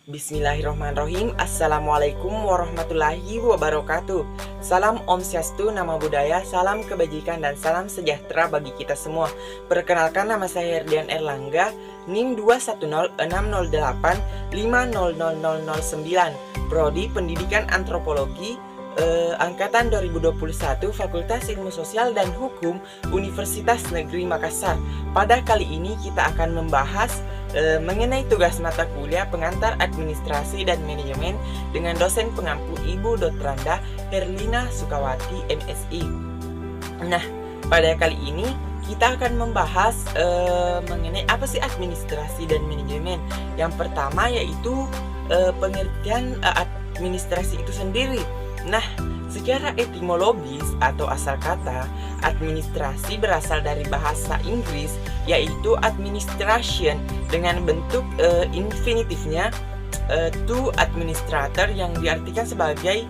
Bismillahirrahmanirrahim. Assalamualaikum warahmatullahi wabarakatuh. Salam Om Swastiastu, Namo Buddhaya, salam kebajikan dan salam sejahtera bagi kita semua. Perkenalkan, nama saya Herdian Erlangga, NIM 2106008500009, Prodi Pendidikan Antropologi, Angkatan 2021, Fakultas Ilmu Sosial dan Hukum, Universitas Negeri Makassar. Pada kali ini kita akan membahas mengenai tugas mata kuliah pengantar administrasi dan manajemen dengan dosen pengampu Ibu Dr. Herlina Sukawati, MSI. Nah, pada kali ini kita akan membahas mengenai apa sih administrasi dan manajemen. Yang pertama yaitu pengertian administrasi itu sendiri. Nah, secara etimologis atau asal kata, administrasi berasal dari bahasa Inggris yaitu administration dengan bentuk infinitifnya to administrator yang diartikan sebagai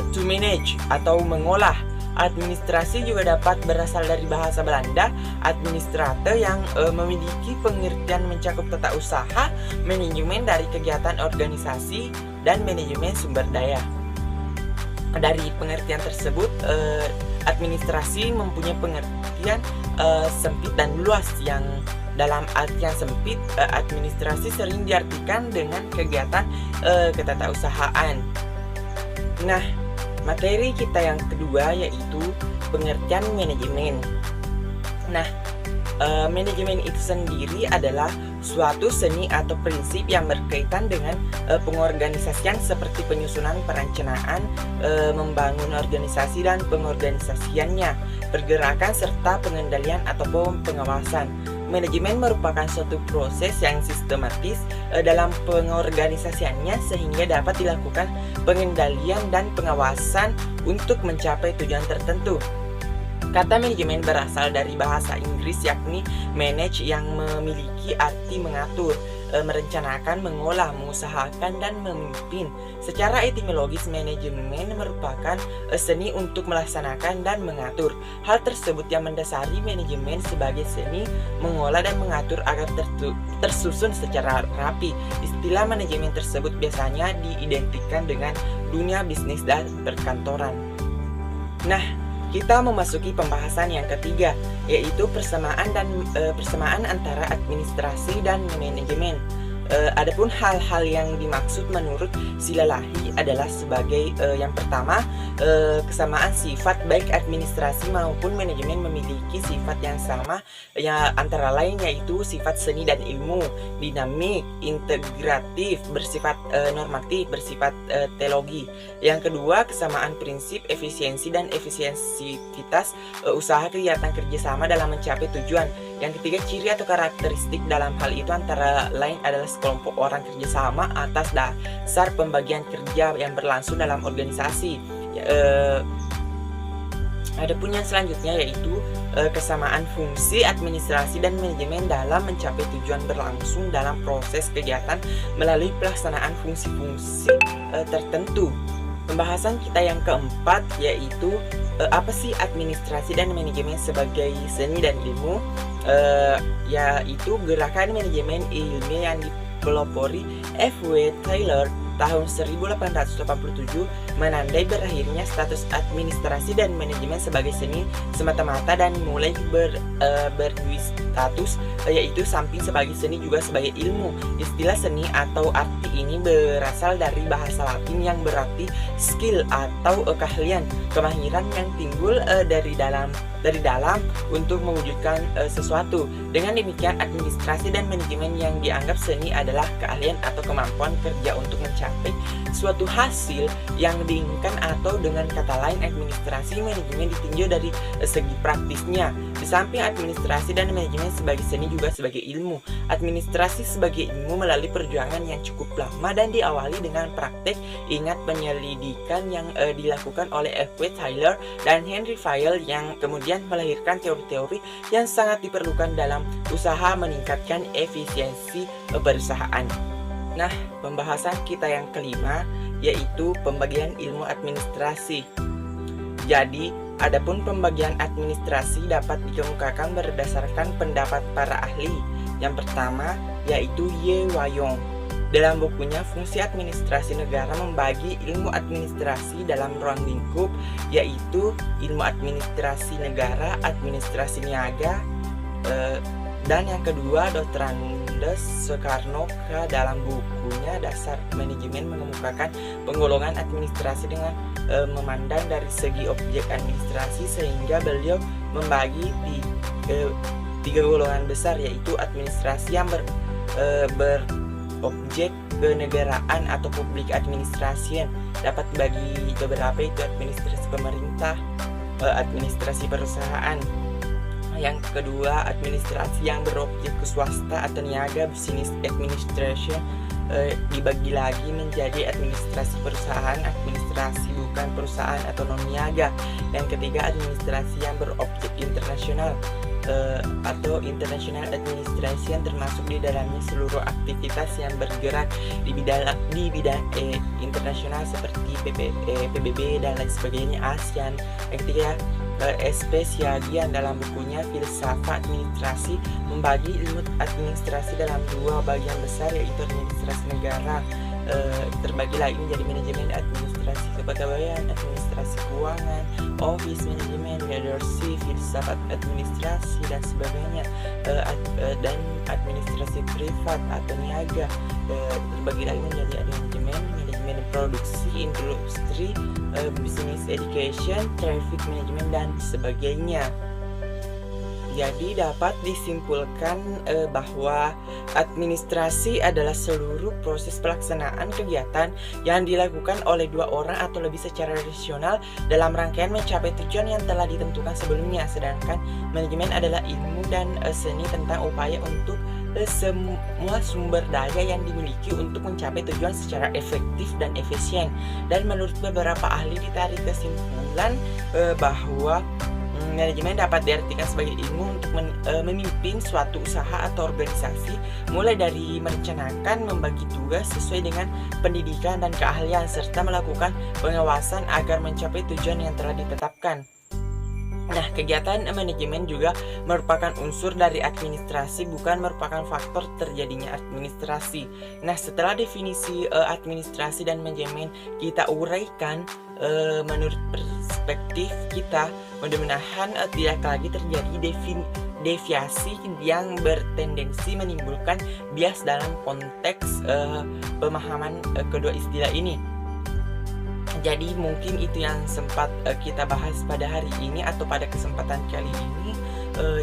to manage atau mengolah. Administrasi juga dapat berasal dari bahasa Belanda administrator yang memiliki pengertian mencakup tata usaha, manajemen dari kegiatan organisasi, dan manajemen sumber daya. Dari pengertian tersebut, administrasi mempunyai pengertian sempit dan luas. Yang dalam artian sempit, administrasi sering diartikan dengan kegiatan ketatausahaan. Nah, materi kita yang kedua yaitu pengertian manajemen. Nah, manajemen itu sendiri adalah suatu seni atau prinsip yang berkaitan dengan pengorganisasian seperti penyusunan, perencanaan, membangun organisasi dan pengorganisasiannya, pergerakan serta pengendalian ataupun pengawasan. Manajemen merupakan suatu proses yang sistematis dalam pengorganisasiannya sehingga dapat dilakukan pengendalian dan pengawasan untuk mencapai tujuan tertentu. Kata manajemen berasal dari bahasa Inggris yakni manage yang memiliki arti mengatur, merencanakan, mengolah, mengusahakan, dan memimpin. Secara etimologis, manajemen merupakan seni untuk melaksanakan dan mengatur. Hal tersebut yang mendasari manajemen sebagai seni mengolah dan mengatur agar tersusun secara rapi. Istilah manajemen tersebut biasanya diidentikan dengan dunia bisnis dan perkantoran. Nah, kita memasuki pembahasan yang ketiga, yaitu persamaan antara administrasi dan manajemen. Adapun hal-hal yang dimaksud menurut Silalahi adalah sebagai yang pertama, kesamaan sifat baik administrasi maupun manajemen memiliki sifat yang sama, ya antara lain yaitu sifat seni dan ilmu, dinamik, integratif, bersifat normatif, bersifat teologi. Yang kedua, kesamaan prinsip efisiensi dan efisiensitas usaha kegiatan kerjasama dalam mencapai tujuan. Yang ketiga, ciri atau karakteristik dalam hal itu antara lain adalah sekelompok orang kerjasama atas dasar pembagian kerja yang berlangsung dalam organisasi. Adapun yang selanjutnya yaitu kesamaan fungsi administrasi dan manajemen dalam mencapai tujuan berlangsung dalam proses kegiatan melalui pelaksanaan fungsi-fungsi tertentu. Pembahasan kita yang keempat yaitu apa sih administrasi dan manajemen sebagai seni dan ilmu, yaitu gerakan manajemen ilmiah yang dipelopori F.W. Taylor tahun 1887 menandai berakhirnya status administrasi dan manajemen sebagai seni semata-mata dan mulai berdui status yaitu samping sebagai seni juga sebagai ilmu. Istilah seni atau arti ini berasal dari bahasa Latin yang berarti skill atau keahlian, kemahiran yang timbul dari dalam untuk mewujudkan sesuatu. Dengan demikian, administrasi dan manajemen yang dianggap seni adalah keahlian atau kemampuan kerja untuk mencapai suatu hasil yang diinginkan, atau dengan kata lain, administrasi manajemen ditinjau dari segi praktisnya. Di samping administrasi dan manajemen sebagai seni juga sebagai ilmu. Administrasi sebagai ilmu melalui perjuangan yang cukup lama dan diawali dengan praktek penyelidikan yang dilakukan oleh F.W. Taylor dan Henry Fayol yang kemudian melahirkan teori-teori yang sangat diperlukan dalam usaha meningkatkan efisiensi perusahaan. Nah, pembahasan kita yang kelima yaitu pembagian ilmu administrasi. Jadi, adapun pembagian administrasi dapat dikemukakan berdasarkan pendapat para ahli. Yang pertama yaitu Ye Wayong. Dalam bukunya, Fungsi Administrasi Negara membagi ilmu administrasi dalam ruang lingkup, yaitu ilmu administrasi negara, administrasi niaga, dan yang kedua, Dr. Andes Soekarno dalam bukunya Dasar Manajemen mengemukakan penggolongan administrasi dengan memandang dari segi objek administrasi, sehingga beliau membagi di tiga golongan besar, yaitu administrasi yang berobjek kenegaraan atau public administration, dapat dibagi beberapa, itu administrasi pemerintah, administrasi perusahaan. Yang kedua, administrasi yang berobjek ke swasta atau niaga, business administration, dibagi lagi menjadi administrasi perusahaan, administrasi bukan perusahaan atau non niaga. Yang ketiga, administrasi yang berobjek internasional atau international administration, termasuk di dalamnya seluruh aktivitas yang bergerak di bidang internasional seperti PBB dan lain sebagainya, ASEAN. Yang ketiga, Spesiagian dalam bukunya Filsafat Administrasi membagi ilmu administrasi dalam dua bagian besar, yaitu administrasi negara, terbagi lagi menjadi manajemen administrasi kepegawaian, administrasi keuangan, office manajemen, leadership, filsafat administrasi dan sebagainya, dan administrasi privat atau niaga, terbagi lagi menjadi manajemen produksi, industri, business education, traffic management dan sebagainya. Jadi dapat disimpulkan bahwa administrasi adalah seluruh proses pelaksanaan kegiatan yang dilakukan oleh dua orang atau lebih secara rasional dalam rangkaian mencapai tujuan yang telah ditentukan sebelumnya. Sedangkan manajemen adalah ilmu dan seni tentang upaya untuk semua sumber daya yang dimiliki untuk mencapai tujuan secara efektif dan efisien. Dan menurut beberapa ahli ditarik kesimpulan bahwa manajemen dapat diartikan sebagai ilmu untuk memimpin suatu usaha atau organisasi, mulai dari merencanakan, membagi tugas sesuai dengan pendidikan dan keahlian, serta melakukan pengawasan agar mencapai tujuan yang telah ditetapkan. Nah, kegiatan manajemen juga merupakan unsur dari administrasi, bukan merupakan faktor terjadinya administrasi. Nah, setelah definisi administrasi dan manajemen kita uraikan, menurut perspektif kita, mudah-mudahan tidak lagi terjadi deviasi yang bertendensi menimbulkan bias dalam konteks pemahaman kedua istilah ini. Jadi mungkin itu yang sempat kita bahas pada hari ini atau pada kesempatan kali ini.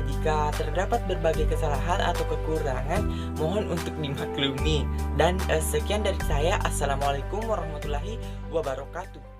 Jika terdapat berbagai kesalahan atau kekurangan, mohon untuk dimaklumi. Dan sekian dari saya. Assalamualaikum warahmatullahi wabarakatuh.